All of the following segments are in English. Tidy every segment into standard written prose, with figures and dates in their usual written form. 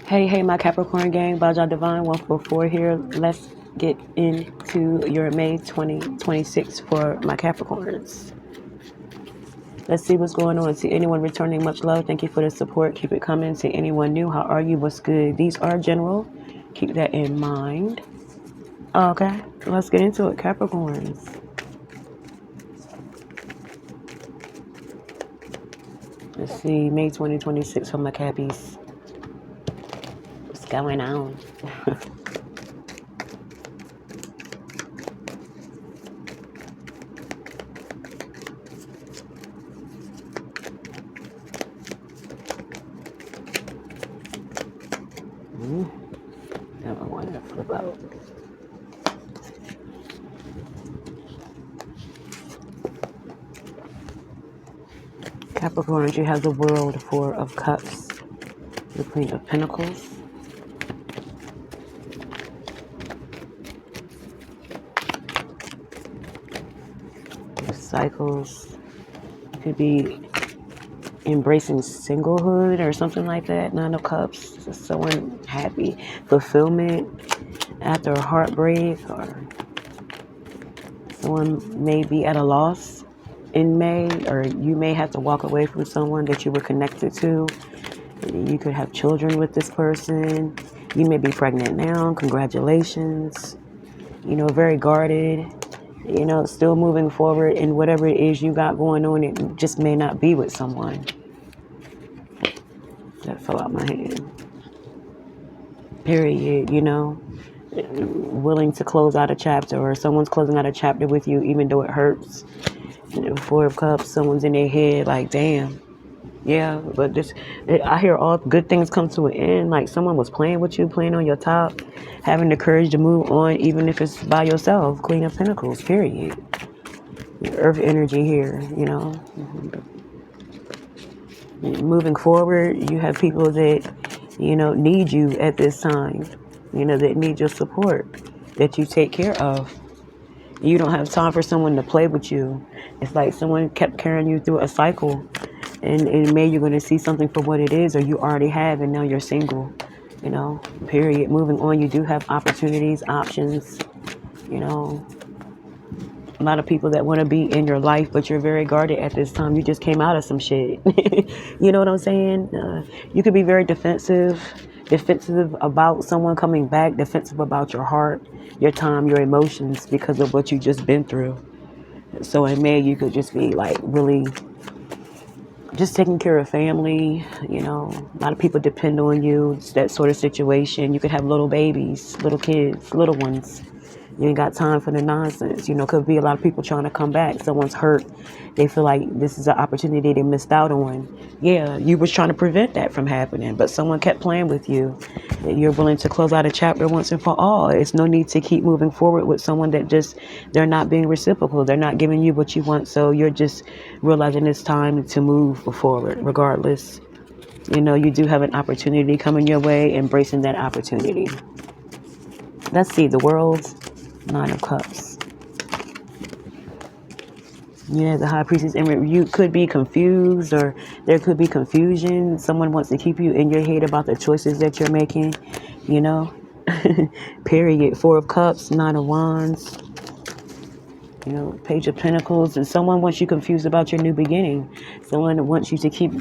Hey, my Capricorn gang, Baja Divine 144 here. Let's get into your May 2026 for my Capricorns. Let's see what's going on. See anyone returning, much love. Thank you for the support. Keep it coming. See anyone new, how are you? What's good? These are general. Keep that in mind. Okay, let's get into it, Capricorns. Let's see, May 2026 for my Cappies. What's going on? Never want to flip out. Capricorns, you have the World, Four of Cups, the Queen of Pentacles, the Cycles. You could be embracing singlehood or something like that. Nine of Cups, just someone happy, fulfillment after a heartbreak, or someone may be at a loss in May, or you may have to walk away from someone that you were connected to. You could have children with this person. You may be pregnant now. Congratulations. Very guarded. Still moving forward in whatever it is you got going on. It just may not be with someone. That fell out my hand. Period. Willing to close out a chapter, or someone's closing out a chapter with you, even though it hurts. Four of Cups, someone's in their head like, damn. Yeah, but I hear all good things come to an end. Like someone was playing with you, playing on your top, having the courage to move on, even if it's by yourself. Queen of Pentacles, period. Earth energy here, Moving forward, you have people that, need you at this time, that need your support, that you take care of. You don't have time for someone to play with you. It's like someone kept carrying you through a cycle. And in May, you're going to see something for what it is, or you already have, and now you're single, period. Moving on, you do have opportunities, options, a lot of people that want to be in your life, but you're very guarded at this time. You just came out of some shit. You know what I'm saying? You could be very defensive about someone coming back, defensive about your heart, your time, your emotions, because of what you just been through. So in May, you could just be like really just taking care of family. A lot of people depend on you. It's that sort of situation. You could have little babies, little kids, little ones. You ain't got time for the nonsense. Could be a lot of people trying to come back. Someone's hurt. They feel like this is an opportunity they missed out on. Yeah, you was trying to prevent that from happening, but someone kept playing with you. You're willing to close out a chapter once and for all. It's no need to keep moving forward with someone that they're not being reciprocal. They're not giving you what you want. So you're just realizing it's time to move forward regardless. You do have an opportunity coming your way, embracing that opportunity. Let's see, the World, Nine of Cups. Yeah, the High Priestess. And you could be confused, or there could be confusion. Someone wants to keep you in your head about the choices that you're making, Period. Four of Cups, Nine of Wands, Page of Pentacles. And someone wants you confused about your new beginning. Someone wants you to keep,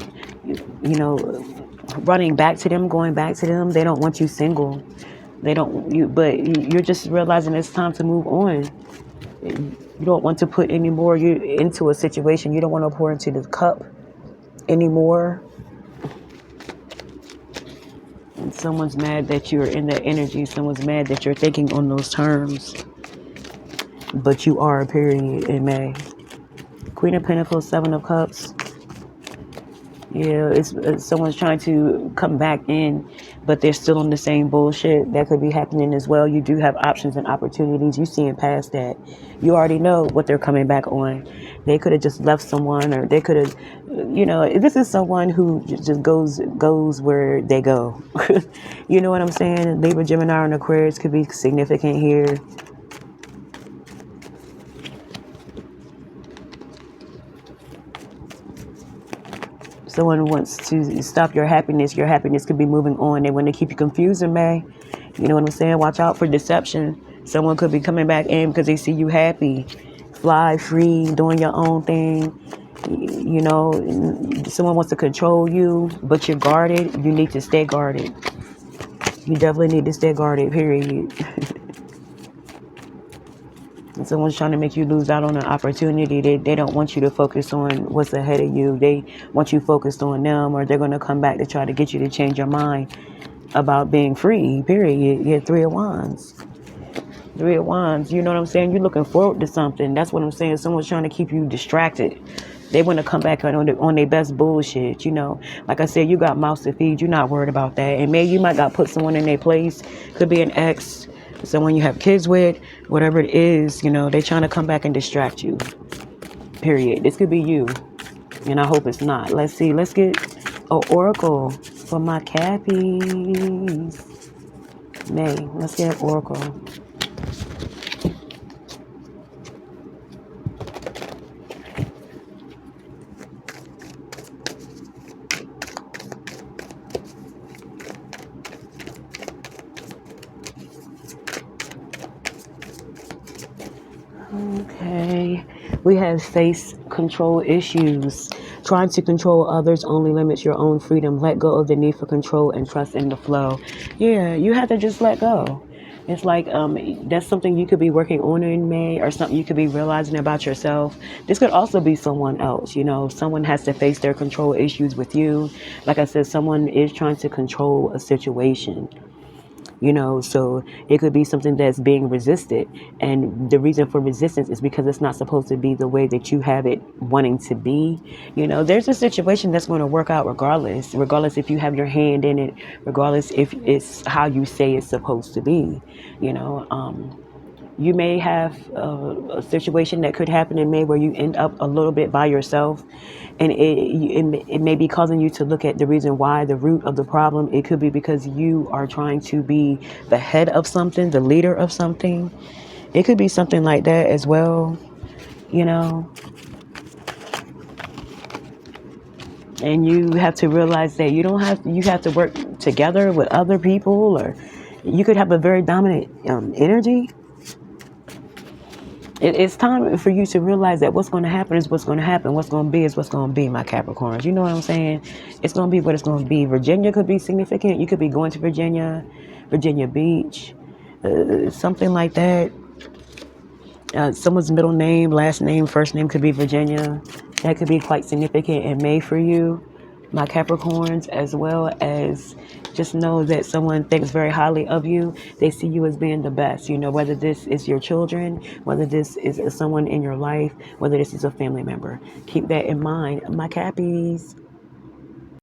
running back to them, going back to them. They don't want you single. But you're just realizing it's time to move on. You don't want to put any more into a situation. You don't want to pour into the cup anymore. And someone's mad that you're in that energy. Someone's mad that you're thinking on those terms. But you are, period, in May. Queen of Pentacles, Seven of Cups. Yeah, it's someone's trying to come back in, but they're still on the same bullshit. That could be happening as well. You do have options and opportunities. You seeing past that. You already know what they're coming back on. They could have just left someone, or they could have, this is someone who just goes where they go. You know what I'm saying? Libra, Gemini, and Aquarius could be significant here. someone wants to stop your happiness could be moving on. They want to keep you confused in May. You know what I'm saying? Watch out for deception. Someone could be coming back in because they see you happy, fly free, doing your own thing. You know, someone wants to control you, but you're guarded. You need to stay guarded. You definitely need to stay guarded, period. And someone's trying to make you lose out on an opportunity. They don't want you to focus on what's ahead of you. They want you focused on them, or they're going to come back to try to get you to change your mind about being free, period. You get Three of Wands. Three of Wands, you know what I'm saying? You're looking forward to something. That's what I'm saying. Someone's trying to keep you distracted. They want to come back on their best bullshit, you know. Like I said, you got mouths to feed. You're not worried about that. And maybe you might got put someone in their place. Could be an ex, someone you have kids with, whatever it is, you know. They're trying to come back and distract you, period. This could be you, and I hope it's not. Let's see. Let's get an oracle for my Cappies. May. Let's get an oracle. Okay, we have face control issues. Trying to control others only limits your own freedom. Let go of the need for control and trust in the flow. Yeah, you have to just let go. It's like that's something you could be working on in May, or something you could be realizing about yourself. This could also be someone else. You know, someone has to face their control issues with you. Like I said, someone is trying to control a situation. You know, so it could be something that's being resisted, and the reason for resistance is because it's not supposed to be the way that you have it wanting to be. You know, there's a situation that's going to work out regardless if you have your hand in it, regardless if it's how you say it's supposed to be. You know, you may have a situation that could happen in May where you end up a little bit by yourself, and it may be causing you to look at the reason why, the root of the problem. It could be because you are trying to be the head of something, the leader of something. It could be something like that as well, you know. And you have to realize that you have to work together with other people, or you could have a very dominant energy. It's time for you to realize that what's going to happen is what's going to happen. What's going to be is what's going to be, my Capricorns. You know what I'm saying? It's going to be what it's going to be. Virginia could be significant. You could be going to Virginia Beach, something like that. Someone's middle name, last name, first name could be Virginia. That could be quite significant in May for you, my Capricorns, as well as just know that someone thinks very highly of you. They see you as being the best, you know, whether this is your children, whether this is someone in your life, whether this is a family member. Keep that in mind, my Cappies.